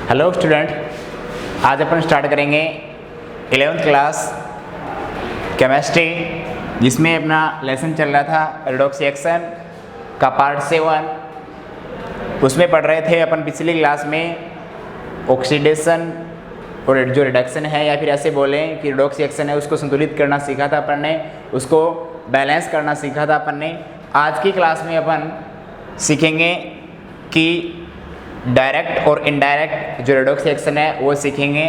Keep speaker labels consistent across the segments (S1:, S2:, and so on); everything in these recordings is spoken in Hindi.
S1: हेलो स्टूडेंट, आज अपन स्टार्ट करेंगे 11th क्लास केमिस्ट्री, जिसमें अपना लेसन चल रहा था रेडॉक्स रिएक्शन का पार्ट 7। उसमें पढ़ रहे थे अपन पिछली क्लास में ऑक्सीडेशन और जो रिडक्शन है, या फिर ऐसे बोलें कि रेडॉक्स रिएक्शन है, उसको संतुलित करना सीखा था अपन ने, उसको बैलेंस करना सीखा था अपन ने। आज की क्लास में अपन सीखेंगे कि डायरेक्ट और इनडायरेक्ट जो रेडॉक्स रिएक्शन है वो सीखेंगे।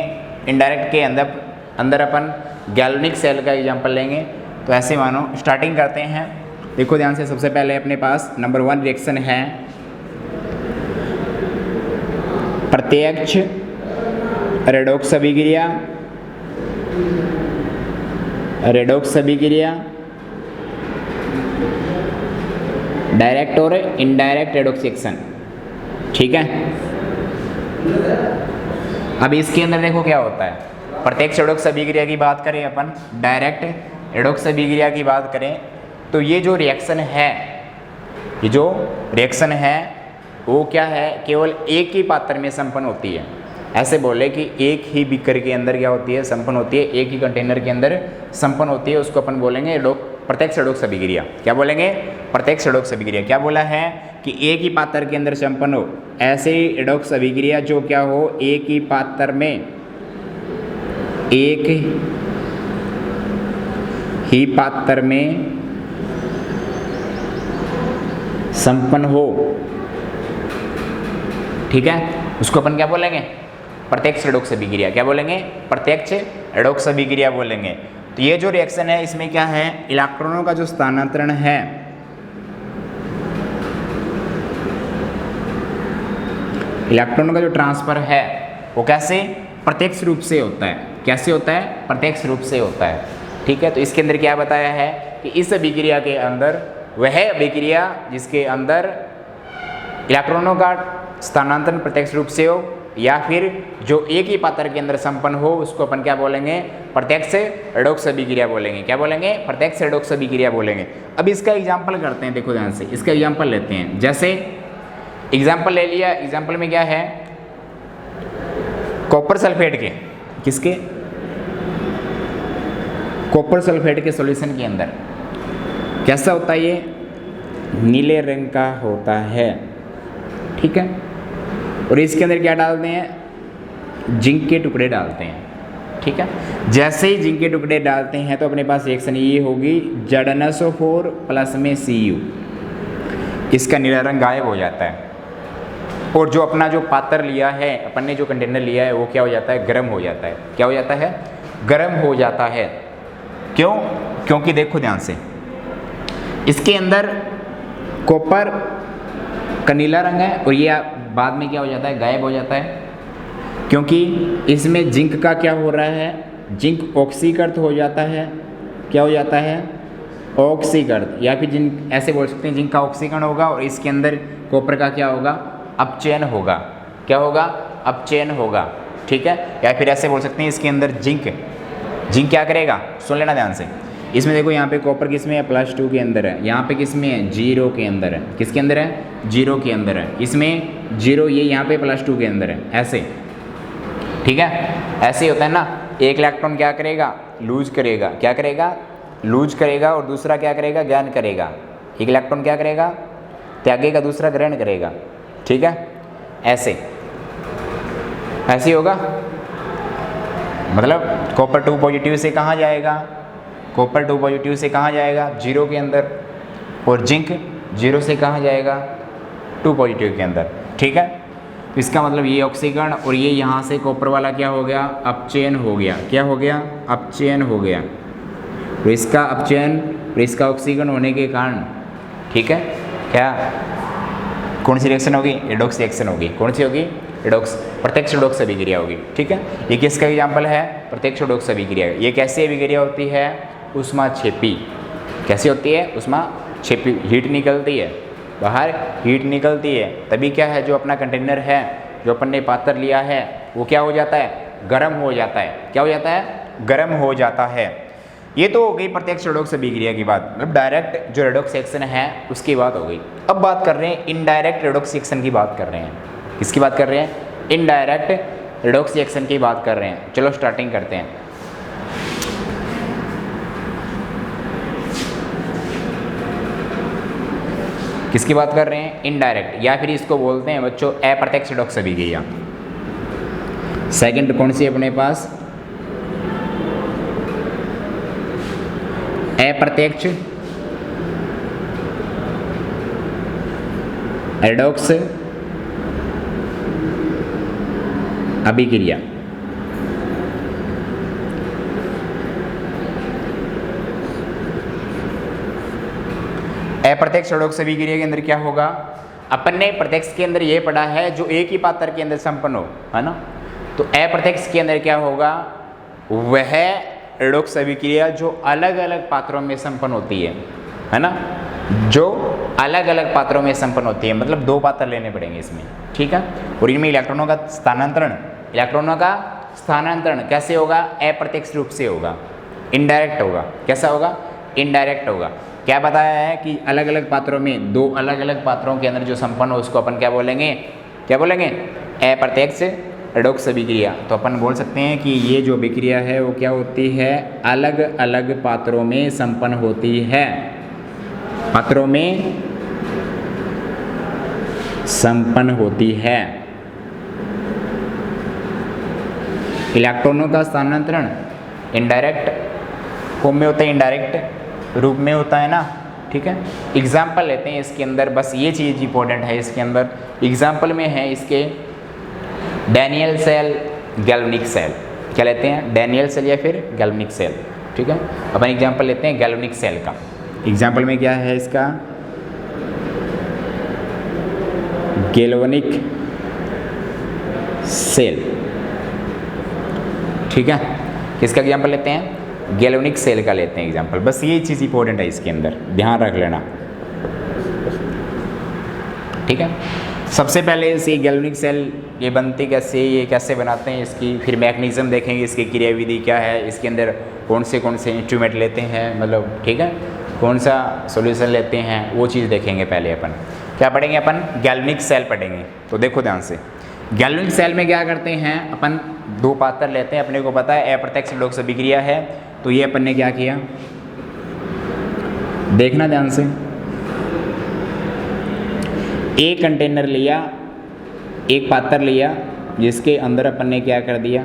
S1: इनडायरेक्ट के अंदर अपन गैल्वेनिक सेल का एग्जांपल लेंगे। तो ऐसे मानो स्टार्टिंग करते हैं। देखो ध्यान से, सबसे पहले अपने पास नंबर 1 रिएक्शन है प्रत्यक्ष रेडॉक्स अभिक्रिया। रेडॉक्स अभिक्रिया डायरेक्ट और इनडायरेक्ट रेडॉक्स रिएक्शन, ठीक है। अब इसके अंदर देखो क्या होता है। प्रत्यक्ष रेडॉक्स अभिक्रिया की बात करें अपन, डायरेक्ट रेडॉक्स अभिक्रिया की बात करें, तो ये जो रिएक्शन है, ये जो रिएक्शन है वो क्या है, केवल एक ही पात्र में संपन्न होती है। ऐसे बोले कि एक ही बीकर के अंदर क्या होती है, संपन्न होती है, एक ही कंटेनर के अंदर संपन्न होती है। उसको अपन बोलेंगे प्रत्यक्ष रेडॉक्स अभिक्रिया। क्या बोलेंगे? प्रत्यक्ष रेडॉक्स अभिक्रिया। क्या बोला है कि एक ही पात्र के अंदर संपन्न हो। ऐसे रेडॉक्स अभिक्रिया जो क्या हो, एक ही पात्र में, एक ही पात्र में संपन्न हो, ठीक है, उसको अपन क्या बोलेंगे? प्रत्यक्ष रेडॉक्स अभिक्रिया। क्या बोलेंगे? प्रत्यक्ष रेडॉक्स अभिक्रिया बोलेंगे। तो ये जो रिएक्शन है, इसमें क्या है, इलेक्ट्रॉनों का जो स्थानांतरण है, इलेक्ट्रॉनों का जो ट्रांसफर है वो कैसे? प्रत्यक्ष रूप से होता है। कैसे होता है? प्रत्यक्ष रूप से होता है, ठीक है। तो इसके अंदर क्या बताया है कि इस अभिक्रिया के अंदर, वह अभिक्रिया जिसके अंदर इलेक्ट्रॉनों का स्थानांतरण प्रत्यक्ष रूप से हो, या फिर जो एक ही पात्र के अंदर संपन्न हो, उसको अपन क्या बोलेंगे? प्रत्यक्ष रेडॉक्स अभिक्रिया बोलेंगे। क्या बोलेंगे? प्रत्यक्ष रेडॉक्स अभिक्रिया बोलेंगे। अब इसका एग्जांपल करते हैं। देखो ध्यान से, इसका एग्जांपल लेते हैं। जैसे एग्जांपल ले लिया, एग्जांपल में क्या है, कॉपर सल्फेट के, किसके? कॉपर सल्फेट के सॉल्यूशन के अंदर कैसा होता है, ये नीले रंग का होता है, ठीक है। और इसके अंदर क्या डालते हैं? जिंक के टुकड़े डालते हैं, ठीक है। जैसे ही जिंक के टुकड़े डालते हैं तो अपने पास रिएक्शन ये होगी ZnSO4 प्लस में Cu। इसका नीला रंग गायब हो जाता है, और जो अपना जो पात्र लिया है, अपन ने जो कंटेनर लिया है, वो क्या हो जाता है? गर्म हो जाता है। क्या हो जाता है? गर्म हो जाता है। क्यों? क्योंकि देखो ध्यान से, इसके अंदर कॉपर का नीला रंग है, और ये बाद में क्या हो जाता है? गायब हो जाता है। क्योंकि इसमें जिंक का क्या हो रहा है? जिंक ऑक्सीकृत हो जाता है। क्या हो जाता है? ऑक्सीकृत, या फिर जिंक ऐसे बोल सकते हैं, जिंक का ऑक्सीकरण होगा, और इसके अंदर कॉपर का क्या होगा? अपचयन होगा। क्या होगा? अपचयन होगा, ठीक है। या फिर ऐसे बोल सकते हैं, इसके अंदर जिंक क्या करेगा? सुन लेना ध्यान से। इसमें देखो, यहाँ पे कॉपर किस में है? +2 के अंदर है। यहाँ पे किस में है? 0 के अंदर है। किसके अंदर है? 0 के अंदर है। इसमें 0, ये यहाँ पे +2 के अंदर है, ऐसे, ठीक है। ऐसे ही होता है ना। एक इलेक्ट्रॉन क्या करेगा? लूज करेगा। क्या करेगा? लूज करेगा। और दूसरा क्या करेगा? ग्रहण करेगा। एक इलेक्ट्रॉन क्या करेगा? त्यागेगा, दूसरा ग्रहण करेगा, ठीक है। ऐसे ही होगा। मतलब कॉपर 2 पॉजिटिव से कहाँ जाएगा? कॉपर 2 पॉजिटिव से कहाँ जाएगा? 0 के अंदर। और जिंक 0 से कहाँ जाएगा? 2 पॉजिटिव के अंदर, ठीक है। तो इसका मतलब ये ऑक्सीकरण, और ये यहाँ से कॉपर वाला क्या हो गया? अपचयन हो गया। क्या हो गया? अपचयन हो गया। तो इसका अपचयन और इसका ऑक्सीकरण होने के कारण, ठीक है, क्या, कौन सी रिएक्शन होगी? रेडॉक्स रिएक्शन होगी। कौन सी होगी? रेडॉक्स, प्रत्यक्ष रेडॉक्स अभिक्रिया होगी, ठीक है। ये किसका एग्जाम्पल है? प्रत्यक्ष रेडॉक्स अभिक्रिया। ये कैसी अभिक्रिया होती है? ऊष्माक्षेपी। कैसी होती है? ऊष्माक्षेपी। हीट निकलती है बाहर, हीट निकलती है, तभी क्या है, जो अपना कंटेनर है, जो अपन ने पात्र लिया है, वो क्या हो जाता है? गर्म हो जाता है। क्या हो जाता है? गर्म हो जाता है। ये तो हो गई प्रत्यक्ष रेडॉक्स अभिक्रिया की बात, मतलब डायरेक्ट जो रेडॉक्स रिएक्शन है उसकी बात हो गई। अब बात कर रहे हैं इनडायरेक्ट रेडॉक्स रिएक्शन की बात कर रहे हैं। किसकी बात कर रहे हैं? इनडायरेक्ट रेडॉक्स रिएक्शन की बात कर रहे हैं। चलो स्टार्टिंग करते हैं। किसकी बात कर रहे हैं? इनडायरेक्ट, या फिर इसको बोलते हैं बच्चों अप्रत्यक्ष रेडॉक्स अभिक्रिया। सेकंड कौन सी है अपने पास? अप्रत्यक्ष रेडॉक्स अभिक्रिया। अप्रत्यक्ष रेडॉक्स अभिक्रिया के अंदर क्या होगा? अपन ने प्रत्यक्ष के अंदर ये पढ़ा है जो एक ही पात्र के अंदर संपन्न हो, है ना। तो अप्रत्यक्ष के अंदर क्या होगा? वह रेडॉक्स अभिक्रिया जो अलग अलग पात्रों में संपन्न होती है ना, जो अलग अलग पात्रों में संपन्न होती है, मतलब दो पात्र लेने पड़ेंगे इसमें, ठीक है। और इनमें इलेक्ट्रॉनों का स्थानांतरण कैसे होगा? अप्रत्यक्ष रूप से होगा, इनडायरेक्ट होगा। कैसा होगा? इनडायरेक्ट होगा। क्या बताया है कि अलग अलग पात्रों में, दो अलग अलग पात्रों के अंदर जो संपन्न हो उसको अपन क्या बोलेंगे? अप्रत्यक्ष रेडॉक्स अभिक्रिया। तो अपन बोल सकते हैं कि ये जो अभिक्रिया है वो क्या होती है? अलग अलग पात्रों में संपन्न होती है, पात्रों में संपन्न होती है। इलेक्ट्रॉनों का स्थानांतरण इनडायरेक्ट फॉर्म में होता है, इनडायरेक्ट रूप में होता है ना, ठीक है। एग्जाम्पल लेते हैं इसके अंदर, बस ये चीज़ इंपॉर्टेंट है इसके अंदर। एग्जाम्पल में है इसके डैनियल सेल, गैल्वेनिक सेल। क्या लेते हैं? डैनियल सेल या फिर गैल्वेनिक सेल, ठीक है। अपन एग्जाम्पल लेते हैं गैल्वेनिक सेल का। एग्जाम्पल में क्या है इसका? गैल्वेनिक सेल, ठीक है। किसका एग्जाम्पल लेते हैं? गैल्वेनिक सेल का लेते हैं एग्जाम्पल। बस ये चीज़ इंपॉर्टेंट है इसके अंदर, ध्यान रख लेना, ठीक है। सबसे पहले इसी गैल्वेनिक सेल ये बनती कैसे, ये कैसे बनाते हैं, इसकी फिर मैकेनिज्म देखेंगे, इसकी क्रियाविधि क्या है, इसके अंदर कौन से इंस्ट्रूमेंट लेते हैं, मतलब ठीक है, कौन सा सॉल्यूशन लेते हैं, वो चीज़ देखेंगे। पहले अपन क्या पढ़ेंगे? अपन गैल्वेनिक सेल पढ़ेंगे। तो देखो ध्यान से, गैल्वेनिक सेल में क्या करते हैं अपन? दो पात्र लेते हैं, अपने को पता है अप्रत्यक्ष रेडॉक्स अभिक्रिया है। तो ये अपन ने क्या किया, देखना ध्यान से। एक कंटेनर लिया, एक पात्र लिया, जिसके अंदर अपन ने क्या कर दिया?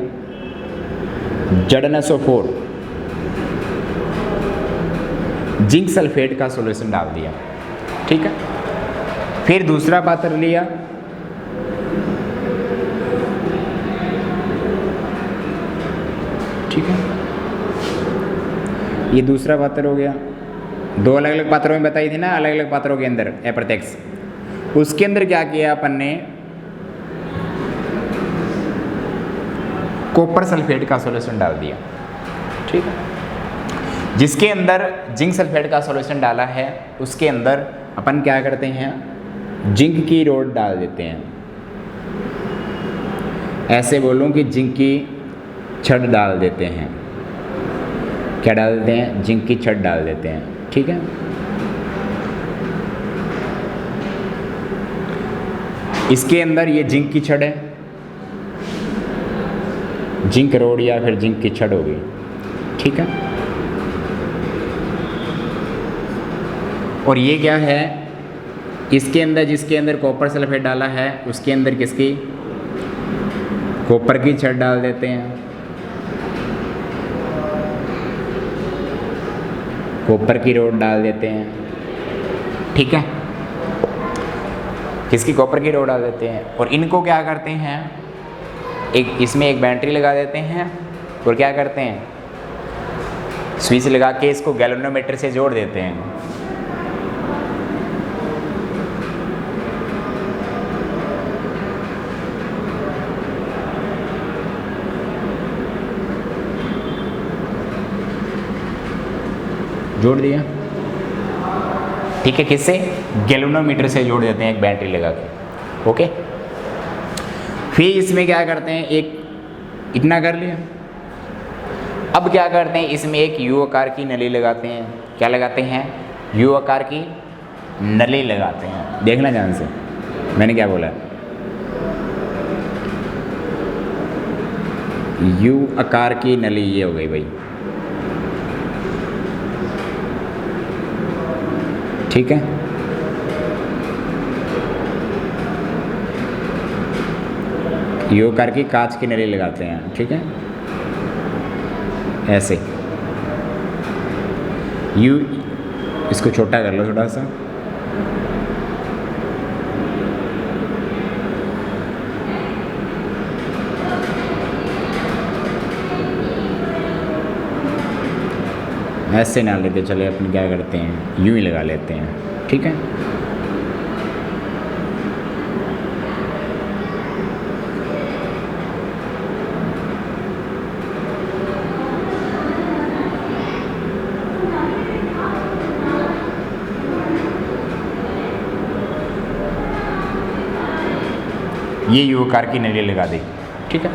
S1: ZnSO4 जिंक सल्फेट का सॉल्यूशन डाल दिया, ठीक है। फिर दूसरा पात्र लिया, ठीक है, ये दूसरा पात्र हो गया। दो अलग अलग पात्रों में बताई थी ना, अलग अलग पात्रों के अंदर अप्रत्यक्ष। उसके अंदर क्या किया अपन ने? कॉपर सल्फेट का सॉल्यूशन डाल दिया, ठीक है। जिसके अंदर जिंक सल्फेट का सॉल्यूशन डाला है उसके अंदर अपन क्या करते हैं? जिंक की रोड डाल देते हैं। ऐसे बोलूं कि जिंक की छड़ डाल देते हैं। क्या डाल देते हैं? जिंक की छड़ डाल देते हैं, ठीक है। इसके अंदर ये जिंक की छड़ है, जिंक रोड या फिर जिंक की छड़ होगी, ठीक है। और ये क्या है? इसके अंदर, जिसके अंदर कॉपर सल्फेट डाला है उसके अंदर किसकी? कॉपर की छड़ डाल देते हैं, कॉपर की रोड डाल देते हैं, ठीक है। किसकी? कॉपर की रोड डाल देते हैं। और इनको क्या करते हैं? इसमें एक बैटरी लगा देते हैं और क्या करते हैं? स्विच लगा के इसको गैल्वेनोमीटर से जोड़ देते हैं। जोड़ दिया, ठीक है। किससे? गैल्वेनोमीटर से जोड़ देते हैं एक बैटरी लगा के, ओके। फिर इसमें क्या करते हैं? एक इतना कर लिया। अब क्या करते हैं? इसमें एक यू आकार की नली लगाते हैं। क्या लगाते हैं? यू आकार की नली लगाते हैं। देखना ध्यान से, मैंने क्या बोला? यू आकार की नली ये हो गई भाई, ठीक है। यू आकार की कांच की नली लगाते हैं, ठीक है, ऐसे। यू, इसको छोटा कर लो थोड़ा सा, ऐसे ना लेते चले, अपन क्या करते हैं यूं ही लगा लेते हैं, ठीक है। ये यू आकार की नली लगा दी, ठीक है।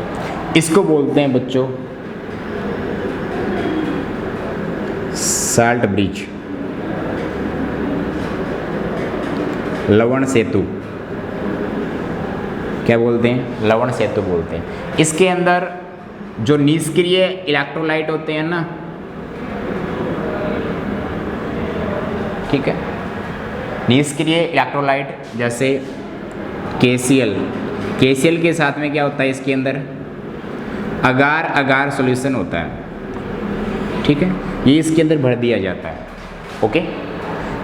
S1: इसको बोलते हैं बच्चों साल्ट ब्रिज, लवण सेतु। क्या बोलते हैं? लवण सेतु बोलते हैं। इसके अंदर जो निष्क्रिय इलेक्ट्रोलाइट होते हैं ना, ठीक है, निष्क्रिय इलेक्ट्रोलाइट जैसे KCl, KCl के साथ में क्या होता है इसके अंदर अगार अगार सॉल्यूशन होता है, ठीक है, ये इसके अंदर भर दिया जाता है। ओके,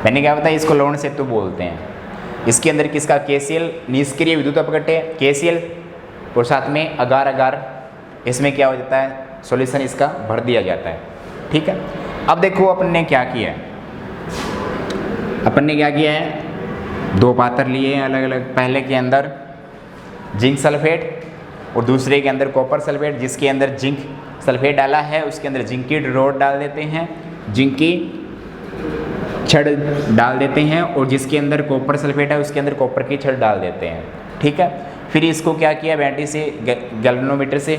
S1: मैंने क्या बताया, इसको लवण सेतु बोलते हैं। इसके अंदर किसका KCl निष्क्रिय विद्युत अपघट्य KCl और साथ में अगार अगार, इसमें क्या हो जाता है सॉल्यूशन इसका भर दिया जाता है, ठीक है। अब देखो अपन ने क्या किया है, अपन ने क्या किया है, दो पात्र लिए हैं अलग अलग। पहले के अंदर जिंक सल्फेट और दूसरे के अंदर कॉपर सल्फेट। जिसके अंदर जिंक सल्फेट डाला है उसके अंदर जिंक की रोड डाल देते हैं, जिंक की छड़ डाल देते हैं, और जिसके अंदर कॉपर सल्फेट है उसके अंदर कॉपर की छड़ डाल देते हैं, ठीक है। फिर इसको क्या किया, बैटरी से गैल्वेनोमीटर से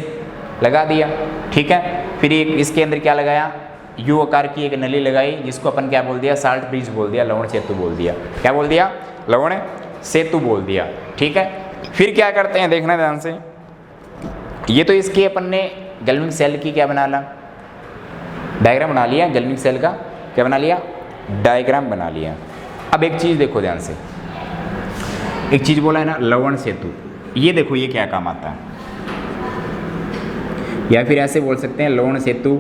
S1: लगा दिया, ठीक है। फिर एक इसके अंदर क्या लगाया, यू आकार की एक नली लगाई, जिसको अपन क्या बोल दिया, साल्ट ब्रिज बोल दिया, लवण सेतु बोल दिया। क्या बोल दिया? लवण सेतु बोल दिया, ठीक है। फिर क्या करते हैं, देखना ध्यान से, ये तो इसकी अपन ने गैल्वेनिक सेल की क्या बना ला, डायग्राम बना लिया। गैल्वेनिक सेल का क्या बना लिया, डायग्राम बना लिया। अब एक चीज़ देखो ध्यान से, एक चीज़ बोला है ना लवण सेतु, ये देखो ये क्या काम आता है, या फिर ऐसे बोल सकते हैं लवण सेतु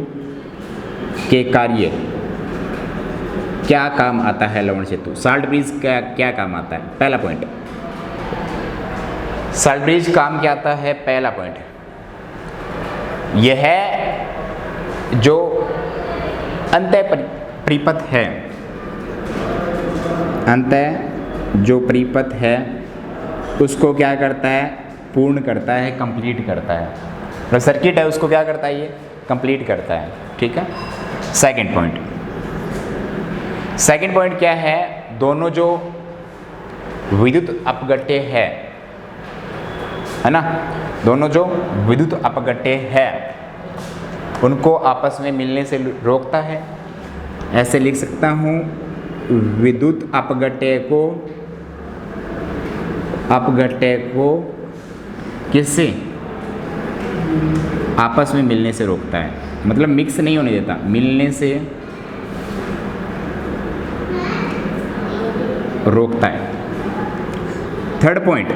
S1: के कार्य क्या काम आता है। लवण सेतु साल्ट ब्रिज का क्या काम आता है? पहला पॉइंट, साल्ट ब्रिज काम क्या आता है? पहला पॉइंट यह है जो अंतः परिपथ है, अंतः जो परिपथ है उसको क्या करता है, पूर्ण करता है, कंप्लीट करता है। जो सर्किट है उसको क्या करता है, ये कंप्लीट करता है, ठीक है। सेकंड पॉइंट, सेकंड पॉइंट क्या है, दोनों जो विद्युत अपघट्य है ना, दोनों जो विद्युत अपघट्य है उनको आपस में मिलने से रोकता है। ऐसे लिख सकता हूँ, विद्युत अपघट्य को किससे, आपस में मिलने से रोकता है, मतलब मिक्स नहीं होने देता, मिलने से रोकता है। थर्ड पॉइंट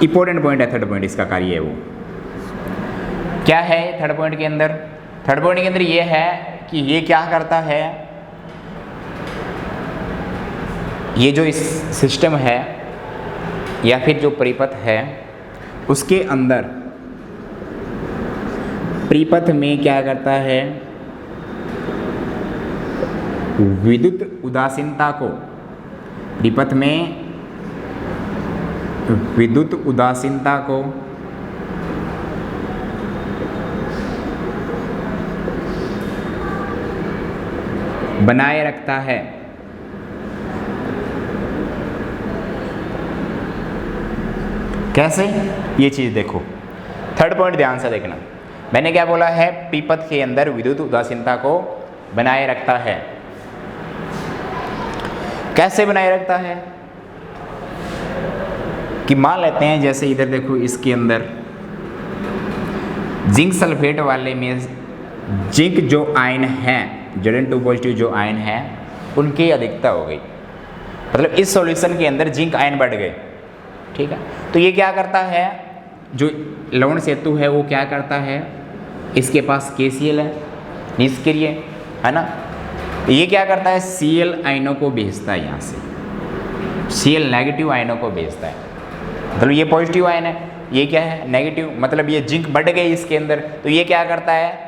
S1: इंपॉर्टेंट पॉइंट है, थर्ड पॉइंट इसका कार्य है वो क्या है। थर्ड पॉइंट के अंदर, थर्ड पॉइंट के अंदर ये है कि ये क्या करता है, ये जो इस सिस्टम है या फिर जो परिपथ है उसके अंदर परिपथ में क्या करता है, विद्युत उदासीनता को, परिपथ में विद्युत उदासीनता को बनाए रखता है। कैसे, ये चीज देखो, थर्ड पॉइंट ध्यान से देखना। मैंने क्या बोला है, परिपथ के अंदर विद्युत उदासीनता को बनाए रखता है। कैसे बनाए रखता है कि मान लेते हैं जैसे इधर देखो, इसके अंदर जिंक सल्फेट वाले में जिंक जो आयन है, Zn2 पॉजिटिव जो आयन है उनकी अधिकता हो गई, मतलब इस सॉल्यूशन के अंदर जिंक आयन बढ़ गए। ठीक है, तो ये क्या करता है, जो लवण सेतु है वो क्या करता है, इसके पास KCl है निष्क्रिय, है ना, ये क्या करता है Cl आयनों को भेजता है, यहाँ से Cl नेगेटिव आयनों को भेजता है, मतलब ये पॉजिटिव आयन है, ये क्या है नेगेटिव, मतलब ये जिंक बढ़ गई इसके अंदर, तो ये क्या करता है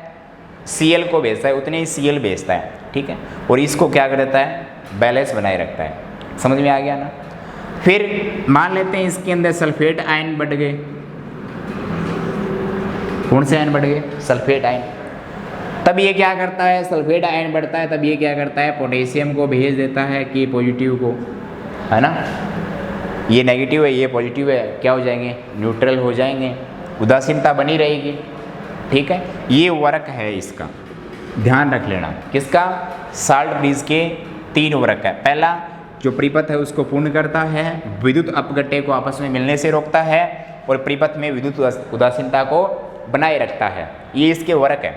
S1: Cl को भेजता है, उतने ही Cl भेजता है। ठीक है, और इसको क्या कर देता है, बैलेंस बनाए रखता है। समझ में आ गया ना। फिर मान लेते हैं इसके अंदर सल्फेट आयन बढ़ गए, कौन से आयन बढ़ गए, सल्फेट आयन, तब ये क्या करता है, सल्फेट आयन बढ़ता है तब ये क्या करता है पोटेशियम को भेज देता है कि पॉजिटिव को, है ना, ये नेगेटिव है ये पॉजिटिव है, क्या हो जाएंगे, न्यूट्रल हो जाएंगे, उदासीनता बनी रहेगी। ठीक है, ये वर्क है इसका, ध्यान रख लेना, किसका, साल्ट ब्रिज के 3 वर्क है। पहला जो परिपथ है उसको पूर्ण करता है, विद्युत अपघट्य को आपस में मिलने से रोकता है और परिपथ में विद्युत उदासीनता को बनाए रखता है, ये इसके वर्क है।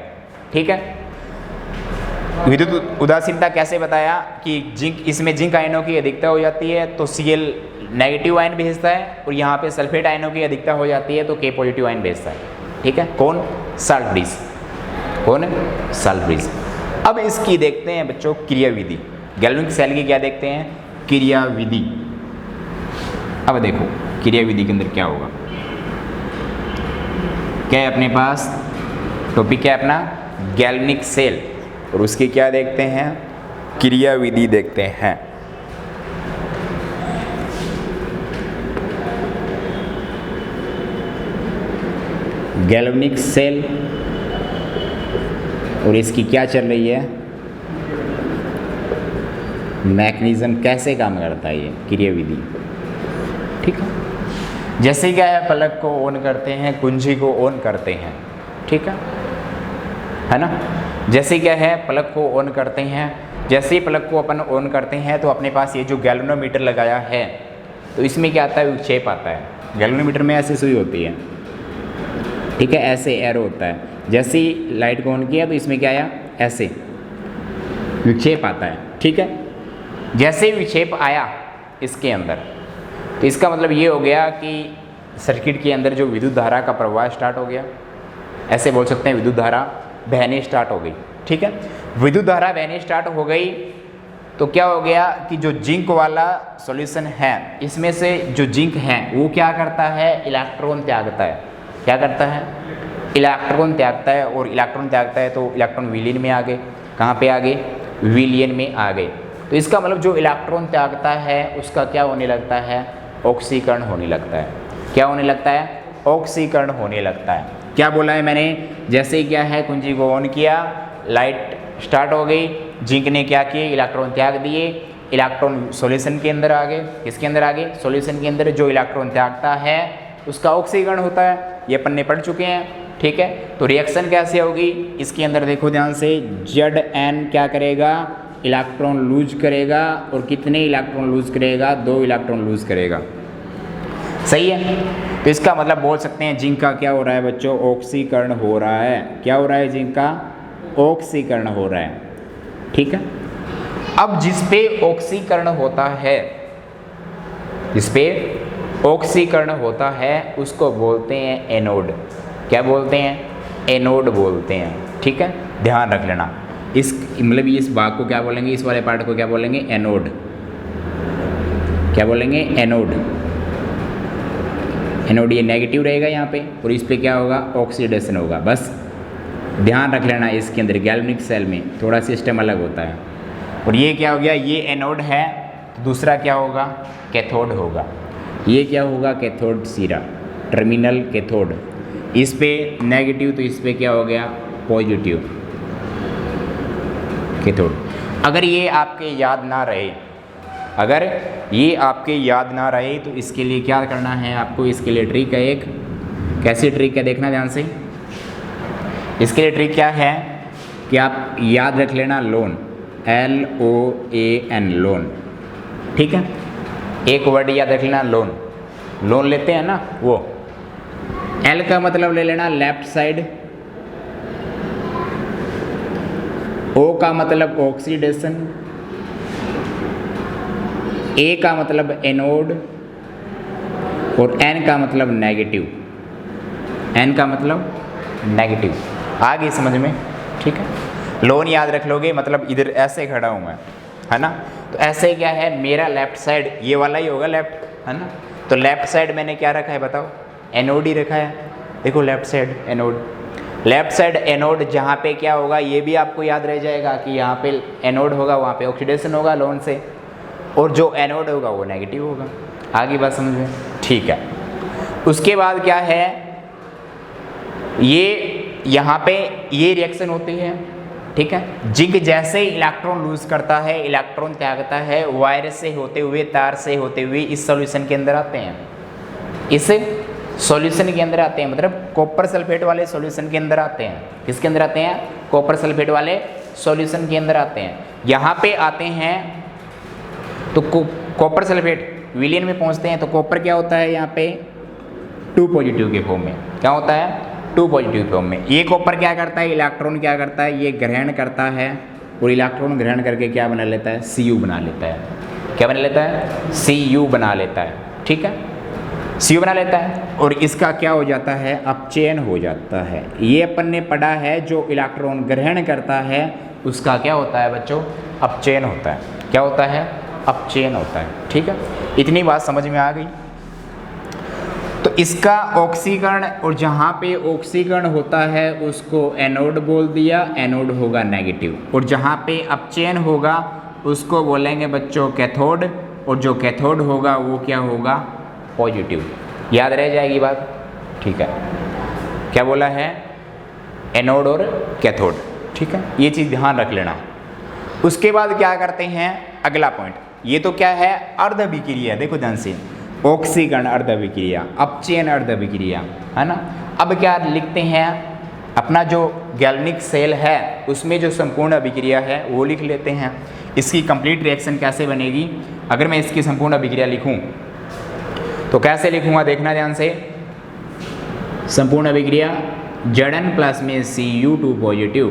S1: ठीक है, विद्युत उदासीनता कैसे बताया कि जिंक, इसमें जिंक आयनों की अधिकता हो जाती है तो Cl नेगेटिव आयन भेजता है, और यहाँ पे सल्फेट आयनों की अधिकता हो जाती है तो K पॉजिटिव आयन भेजता है। ठीक है, कौन, साल्ट ब्रिज, कौन है, साल्ट ब्रिज। अब इसकी देखते हैं बच्चों क्रियाविधि, गैल्वेनिक सेल की क्या देखते हैं, क्रियाविधि। अब देखो क्रियाविधि के अंदर क्या होगा, क्या है अपने पास टॉपिक है अपना गैल्वेनिक सेल, और उसकी क्या देखते हैं, क्रियाविधि देखते हैं। गैल्वेनिक सेल और इसकी क्या चल रही है, मैकेनिज्म कैसे काम करता है ये क्रियाविधि। ठीक है, जैसे क्या है पलक को ऑन करते हैं, कुंजी को ऑन करते हैं, ठीक है ना, जैसे क्या है पलक को ऑन करते हैं, जैसे ही पलक को अपन ऑन करते हैं तो अपने पास ये जो गैल्वेनोमीटर लगाया है तो इसमें क्या आता है, विक्षेप आता है। गैल्वेनोमीटर में ऐसे सुई होती है, ठीक है, ऐसे एरो होता है, जैसे ही लाइट को ऑन किया तो इसमें क्या आया, ऐसे विक्षेप आता है। ठीक है, जैसे ही विक्षेप आया इसके अंदर तो इसका मतलब ये हो गया कि सर्किट के अंदर जो विद्युत धारा का प्रवाह स्टार्ट हो गया, ऐसे बोल सकते हैं विद्युत धारा बहनी स्टार्ट हो गई। ठीक है, विद्युत धारा बहनी स्टार्ट हो गई तो क्या हो गया कि जो जिंक वाला सॉल्यूशन है इसमें से जो जिंक है वो क्या करता है, इलेक्ट्रॉन त्यागता है। क्या करता है, इलेक्ट्रॉन त्यागता है, और इलेक्ट्रॉन त्यागता है तो इलेक्ट्रॉन विलीन में आ गए, कहाँ पे आ गए, विलीन में आ गए। तो इसका मतलब जो इलेक्ट्रॉन त्यागता है उसका क्या होने लगता है, ऑक्सीकरण होने लगता है। क्या होने लगता है, ऑक्सीकरण होने लगता है। क्या बोला है मैंने, जैसे ही क्या है कुंजी को ऑन किया, लाइट स्टार्ट हो गई, जिंक ने क्या किए, इलेक्ट्रॉन त्याग दिए, इलेक्ट्रॉन सॉल्यूशन के अंदर आ गए। किसके अंदर आ गए, सॉल्यूशन के अंदर। जो इलेक्ट्रॉन त्यागता है उसका ऑक्सीकरण होता है, ये अपन ने पढ़ चुके हैं। ठीक है, तो रिएक्शन कैसे होगी, इसके अंदर देखो ध्यान से, Zn क्या करेगा, इलेक्ट्रॉन लूज करेगा, और कितने इलेक्ट्रॉन लूज करेगा, 2 इलेक्ट्रॉन लूज करेगा। सही है, तो इसका मतलब बोल सकते हैं जिंक का क्या हो रहा है बच्चों, ऑक्सीकरण हो रहा है। क्या हो रहा है, जिंक का ऑक्सीकरण हो रहा है। ठीक है, अब जिस पे ऑक्सीकरण होता है, जिस पे ऑक्सीकरण होता है उसको बोलते हैं एनोड। क्या बोलते हैं, एनोड बोलते हैं। ठीक है, ध्यान रख लेना, इस मतलब इस भाग को क्या बोलेंगे, इस वाले पार्ट को क्या बोलेंगे, एनोड। क्या बोलेंगे, एनोड। एनोड ये नेगेटिव रहेगा यहाँ पे, और इस पे क्या होगा, ऑक्सीडेशन होगा। बस ध्यान रख लेना, इसके अंदर गैल्वेनिक सेल में थोड़ा सिस्टम अलग होता है। और ये क्या हो गया, ये एनोड है, तो दूसरा क्या होगा, कैथोड होगा। ये क्या होगा, कैथोड सिरा, टर्मिनल कैथोड। इस पे नेगेटिव तो इस पे क्या हो गया, पॉजिटिव कैथोड। अगर ये आपके याद ना रहे, अगर ये आपके याद ना रहे तो इसके लिए क्या करना है आपको, इसके लिए ट्रिक है एक। कैसी ट्रिक है, देखना ध्यान से। इसके लिए ट्रिक क्या है कि आप याद रख लेना, लोन, LOAN, लोन। ठीक है, एक वर्ड याद रख लेना, लोन। लोन लेते हैं ना वो, L का मतलब ले लेना लेफ्ट साइड, O का मतलब ऑक्सीडेशन, A का मतलब एनोड और N का मतलब नेगेटिव, N का मतलब नेगेटिव। आ गई समझ में? ठीक है, लोन याद रख लोगे, मतलब इधर ऐसे खड़ा हूँ मैं, है ना, तो ऐसे क्या है, मेरा लेफ्ट साइड ये वाला ही होगा लेफ्ट, है ना, तो लेफ्ट साइड मैंने क्या रखा है बताओ, एनोड ही रखा है। देखो left side anode, left side anode, जहाँ पे क्या होगा ये भी आपको याद रह जाएगा कि यहाँ पे एनोड होगा, वहाँ पे ऑक्सीडेशन होगा लोन से, और जो एनोड होगा वो नेगेटिव होगा। आगे बात समझ में? ठीक है, उसके बाद क्या है, ये यहाँ पे ये रिएक्शन होती है, ठीक है। जिंक जैसे ही इलेक्ट्रॉन लूज करता है, इलेक्ट्रॉन त्यागता है, वायर से होते हुए, तार से होते हुए इस सॉल्यूशन के अंदर आते हैं, इस सॉल्यूशन के अंदर आते हैं, मतलब कॉपर सल्फेट वाले सॉल्यूशन के अंदर आते हैं। किसके अंदर आते हैं? कॉपर सल्फेट वाले सॉल्यूशन के अंदर आते हैं। यहाँ पे आते हैं तो कॉपर सल्फेट विलीन में पहुँचते हैं, तो कॉपर क्या होता है यहाँ पे 2 पॉजिटिव के फॉर्म में, क्या होता है 2 पॉजिटिव फॉर्म में। ये कॉपर क्या करता है, इलेक्ट्रॉन क्या करता है, ये ग्रहण करता है, और इलेक्ट्रॉन ग्रहण करके क्या बना लेता है, Cu बना लेता है। क्या बना लेता है? Cu बना लेता है, ठीक है, Cu बना लेता है, और इसका क्या हो जाता है, अपचयन हो जाता है। ये अपन ने पढ़ा है, जो इलेक्ट्रॉन ग्रहण करता है उसका क्या होता है बच्चों, अपचयन होता है। क्या होता है? अपचयन होता है, ठीक है। इतनी बात समझ में आ गई। तो इसका ऑक्सीकरण, और जहाँ पे ऑक्सीकरण होता है उसको एनोड बोल दिया, एनोड होगा नेगेटिव, और जहाँ पे अपचयन होगा उसको बोलेंगे बच्चों कैथोड, और जो कैथोड होगा वो क्या होगा, पॉजिटिव। याद रह जाएगी बात, ठीक है। क्या बोला है, एनोड और कैथोड, ठीक है, ये चीज़ ध्यान रख लेना। उसके बाद क्या करते हैं, अगला पॉइंट, ये तो क्या है, अर्धविक्रिया। देखो ध्यान से, ऑक्सीकरण अर्धविक्रिया, अपचयन अर्धविक्रिया, है ना। अब क्या लिखते हैं, अपना जो गैल्वेनिक सेल है उसमें जो संपूर्ण अभिक्रिया है वो लिख लेते हैं। इसकी कंप्लीट रिएक्शन कैसे बनेगी, अगर मैं इसकी संपूर्ण अभिक्रिया लिखूं तो कैसे लिखूंगा, देखना ध्यान से। संपूर्ण अभिक्रिया Zn प्लस में Cu2 positive,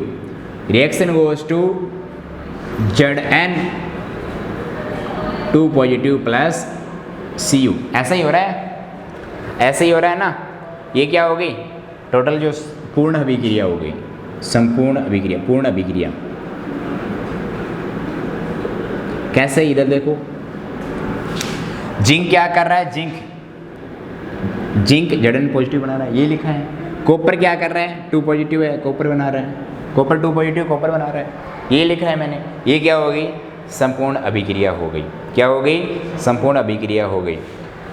S1: reaction goes to Zn 2 positive plus Cu। ऐसा ही हो रहा है, ऐसे ही हो रहा है ना। ये क्या हो गई, टोटल जो पूर्ण अभिक्रिया हो गई, संपूर्ण अभिक्रिया, पूर्ण अभिक्रिया। कैसे, इधर देखो, जिंक क्या कर रहा है, जिंक Zn पॉजिटिव बना रहा है, ये लिखा है। कॉपर क्या कर रहा है, 2 पॉजिटिव है, कॉपर बना रहा है, कॉपर 2 पॉजिटिव कॉपर बना रहा है, ये लिखा है मैंने। ये क्या हो गई, संपूर्ण अभिक्रिया हो गई। क्या हो गई, संपूर्ण अभिक्रिया हो गई।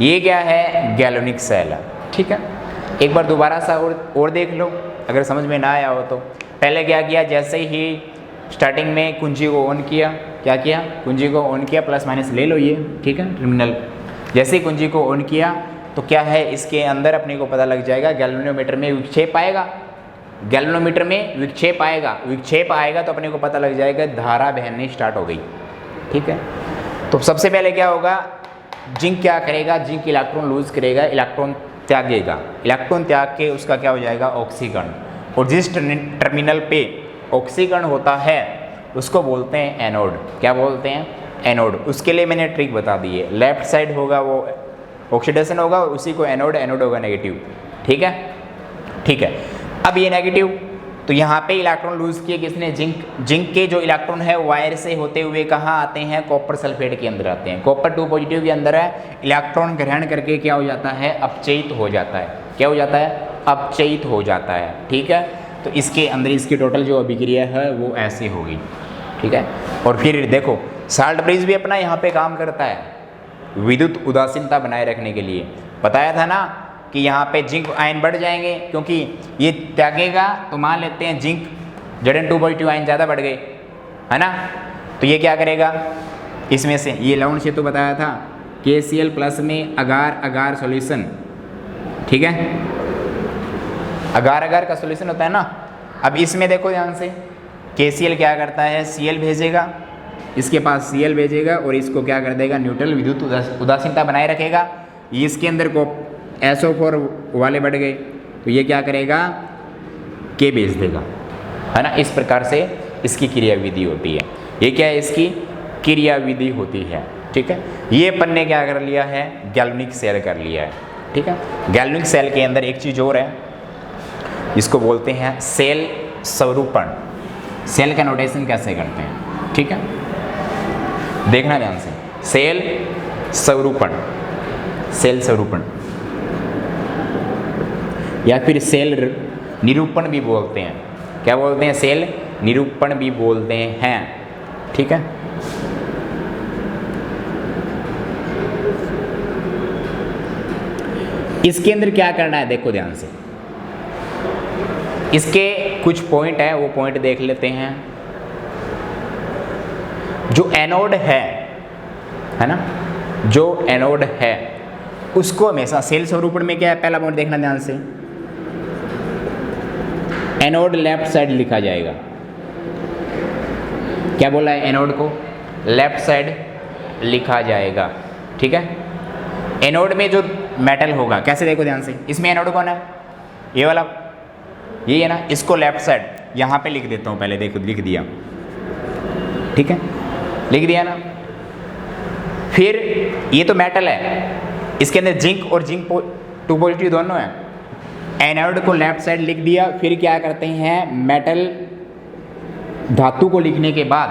S1: ये क्या है, गैल्वेनिक सेल, ठीक है। एक बार दोबारा सा और देख लो, अगर समझ में ना आया हो तो। पहले क्या किया, जैसे ही स्टार्टिंग में कुंजी को ऑन किया, क्या किया, कुंजी को ऑन किया, प्लस माइनस ले लो ये, ठीक है, टर्मिनल। जैसे ही कुंजी को ऑन किया तो क्या है, इसके अंदर अपने को पता लग जाएगा, गैल्वेनोमीटर में विक्षेप आएगा, गैल्वेनोमीटर में विक्षेप आएगा, विक्षेप आएगा तो अपने को पता लग जाएगा धारा बहनी स्टार्ट हो गई, ठीक है। तो सबसे पहले क्या होगा, जिंक क्या करेगा, जिंक इलेक्ट्रॉन लूज करेगा, इलेक्ट्रॉन त्यागेगा, इलेक्ट्रॉन त्याग के उसका क्या हो जाएगा, ऑक्सीकरण। और जिस टर्मिनल पे ऑक्सीकरण होता है उसको बोलते हैं एनोड। क्या बोलते हैं, एनोड। उसके लिए मैंने ट्रिक बता दी है, लेफ्ट साइड होगा वो ऑक्सीडेशन होगा, और उसी को एनोड, एनोड होगा नेगेटिव, ठीक है, ठीक है। अब ये नेगेटिव, तो यहाँ पे इलेक्ट्रॉन लूज किए किसने, जिंक। जिंक के जो इलेक्ट्रॉन है वायर से होते हुए कहाँ आते हैं, कॉपर सल्फेट के अंदर आते हैं। कॉपर 2 पॉजिटिव के अंदर है, इलेक्ट्रॉन ग्रहण करके क्या हो जाता है, अपचयित हो जाता है। क्या हो जाता है, अपचयित हो जाता है, ठीक है। तो इसके अंदर इसकी टोटल जो अभिक्रिया है वो ऐसे होगी, ठीक है। और फिर देखो, साल्ट ब्रिज भी अपना यहाँ पे काम करता है विद्युत उदासीनता बनाए रखने के लिए। बताया था ना कि यहाँ पे जिंक आयन बढ़ जाएंगे, क्योंकि ये त्यागेगा, तो मान लेते हैं जिंक Zn 2 पॉजिटिव आयन ज़्यादा बढ़ गए, है ना। तो ये क्या करेगा, इसमें से ये लवण से तो बताया था, KCl प्लस में अगार अगार सॉल्यूशन, ठीक है, अगार अगार का सॉल्यूशन होता है ना। अब इसमें देखो ध्यान से, KCl क्या करता है, Cl भेजेगा, इसके पास Cl भेजेगा, और इसको क्या कर देगा, न्यूट्रल विद्युत उदासीनता बनाए रखेगा। इसके अंदर को SO4 वाले बढ़ गए, तो ये क्या करेगा, K भेज देगा, है ना। इस प्रकार से इसकी क्रियाविधि होती है। ये क्या है, इसकी क्रियाविधि होती है। ठीक है, ये अपन ने क्या कर लिया है, गैल्वेनिक सेल कर लिया है। ठीक है, गैल्वेनिक सेल के अंदर एक चीज़ और है, इसको बोलते हैं सेल स्वरूपण। सेल का नोटेशन कैसे करते हैं, ठीक है, देखना ध्यान से। सेल स्वरूपण, सेल स्वरूपण या फिर सेल निरूपण भी बोलते हैं। क्या बोलते हैं, सेल निरूपण भी बोलते हैं। ठीक है, इसके अंदर क्या करना है, देखो ध्यान से। इसके कुछ पॉइंट है, वो पॉइंट देख लेते हैं। जो एनोड है ना, जो एनोड है उसको हमेशा सेल स्वरूपण में क्या है, पहला पॉइंट देखना ध्यान से, एनोड लेफ्ट साइड लिखा जाएगा। क्या बोला है, एनोड को लेफ्ट साइड लिखा जाएगा। ठीक है, एनोड में जो मेटल होगा, कैसे देखो ध्यान से, इसमें एनोड कौन है, ये वाला, ये है ना, इसको लेफ्ट साइड यहाँ पे लिख देता हूँ पहले, देखो लिख दिया। ठीक है, लिख दिया ना। फिर ये तो मेटल है, इसके अंदर जिंक और जिंक 2 पॉजिटिव दोनों है। एनोड को लेफ्ट साइड लिख दिया। फिर क्या करते हैं, मेटल धातु को लिखने के बाद,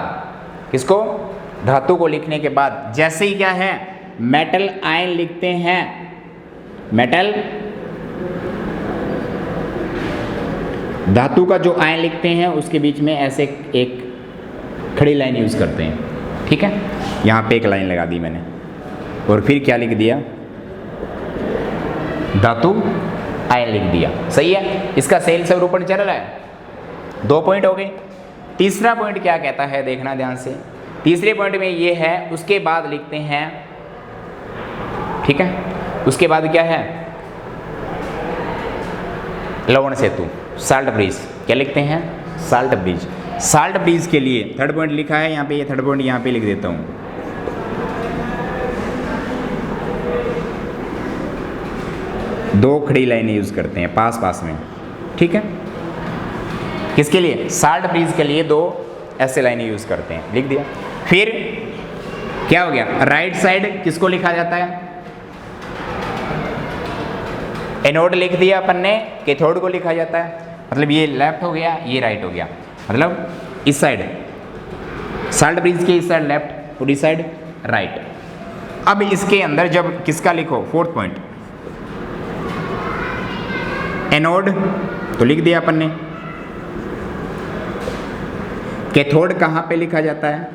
S1: किसको, धातु को लिखने के बाद जैसे ही क्या है, मेटल आयन लिखते हैं, मेटल धातु का जो आयन लिखते हैं उसके बीच में ऐसे एक खड़ी लाइन यूज करते हैं। ठीक है, यहाँ पे एक लाइन लगा दी मैंने, और फिर क्या लिख दिया, धातु आयन लिख दिया। सही है, इसका सेल स्वरूपण चल रहा है। 2 पॉइंट हो गए। तीसरा पॉइंट क्या कहता है, देखना ध्यान से। तीसरे पॉइंट में ये है, उसके बाद लिखते हैं, ठीक है, उसके बाद क्या है, लवण सेतु, साल्ट ब्रिज। क्या लिखते हैं, साल्ट ब्रिज। साल्ट ब्रिज के लिए थर्ड पॉइंट लिखा है यहाँ पे, ये थर्ड पॉइंट यहाँ पे लिख देता हूँ। दो खड़ी लाइनें यूज करते हैं पास पास में। ठीक है, किसके लिए, साल्ट ब्रिज के लिए 2 ऐसे लाइनें यूज करते हैं, लिख दिया। फिर क्या हो गया, राइट साइड किसको लिखा जाता है, एनोड लिख दिया अपन ने, कैथोड को लिखा जाता है। मतलब ये लेफ्ट हो गया, ये राइट हो गया, मतलब इस साइड साल्ट ब्रिज के इस साइड लेफ्ट और इस साइड राइट। अब इसके अंदर जब किसका लिखो, 4th पॉइंट, एनोड तो लिख दिया अपन ने, कैथोड कहाँ पे लिखा जाता है,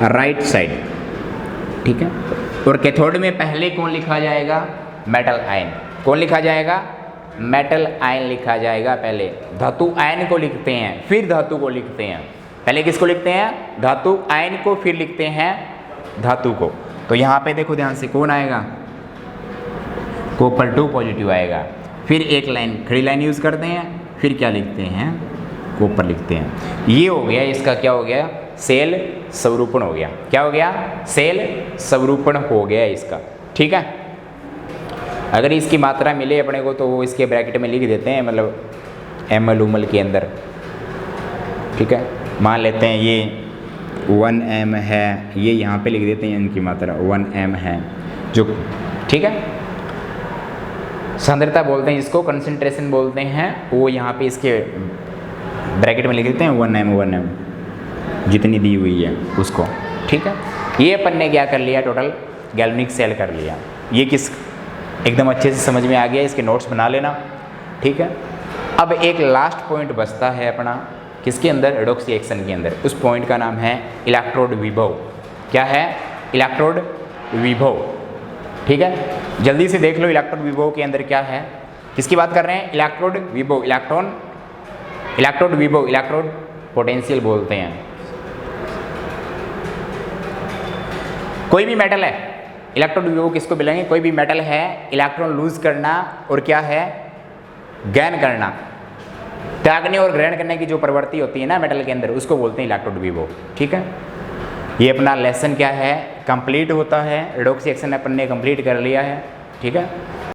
S1: राइट साइड। ठीक है, और कैथोड में पहले कौन लिखा जाएगा, मेटल आयन। कौन लिखा जाएगा, मेटल आयन लिखा जाएगा। पहले धातु आयन को लिखते हैं, फिर धातु को लिखते हैं। पहले किसको लिखते हैं, धातु आयन को, फिर लिखते हैं धातु को। तो यहाँ पे देखो ध्यान से, कौन आएगा, कॉपर 2 पॉजिटिव आएगा। फिर एक लाइन खड़ी लाइन यूज करते हैं, फिर क्या लिखते हैं, कॉपर लिखते हैं। ये हो गया इसका, क्या हो गया, सेल स्वरूपण हो गया। क्या हो गया, सेल स्वरूपण हो गया इसका। ठीक है, अगर इसकी मात्रा मिले अपने को तो वो इसके ब्रैकेट में लिख देते हैं, मतलब ml उमल के अंदर। ठीक है, मान लेते हैं ये 1 m है, ये यहाँ पे लिख देते हैं इनकी मात्रा 1 m है जो। ठीक है, सांद्रता बोलते हैं इसको, कंसंट्रेशन बोलते हैं, वो यहाँ पे इसके ब्रैकेट में लिख देते हैं 1 m जितनी दी हुई है उसको। ठीक है, ये अपन ने क्या कर लिया, टोटल गैल्वेनिक सेल कर लिया। ये किस एकदम अच्छे से समझ में आ गया, इसके नोट्स बना लेना। ठीक है, अब एक लास्ट पॉइंट बचता है अपना, किसके अंदर, रेडॉक्स रिएक्शन के अंदर। उस पॉइंट का नाम है इलेक्ट्रोड विभव। क्या है, इलेक्ट्रोड विभव। ठीक है, जल्दी से देख लो इलेक्ट्रोड विभव के अंदर क्या है, किसकी बात कर रहे हैं, इलेक्ट्रोड विभव, इलेक्ट्रॉन, इलेक्ट्रोड विभव, इलेक्ट्रोड पोटेंशियल बोलते हैं। कोई भी मेटल है, इलेक्ट्रोड विभव किसको मिलेंगे, कोई भी मेटल है, इलेक्ट्रॉन लूज करना और क्या है, गेन करना, त्यागने और ग्रहण करने की जो प्रवृत्ति होती है ना मेटल के अंदर, उसको बोलते हैं इलेक्ट्रोड विभव। ठीक है, ये अपना लेसन क्या है, कंप्लीट होता है। रेडॉक्स रिएक्शन अपन ने कंप्लीट कर लिया है। ठीक है,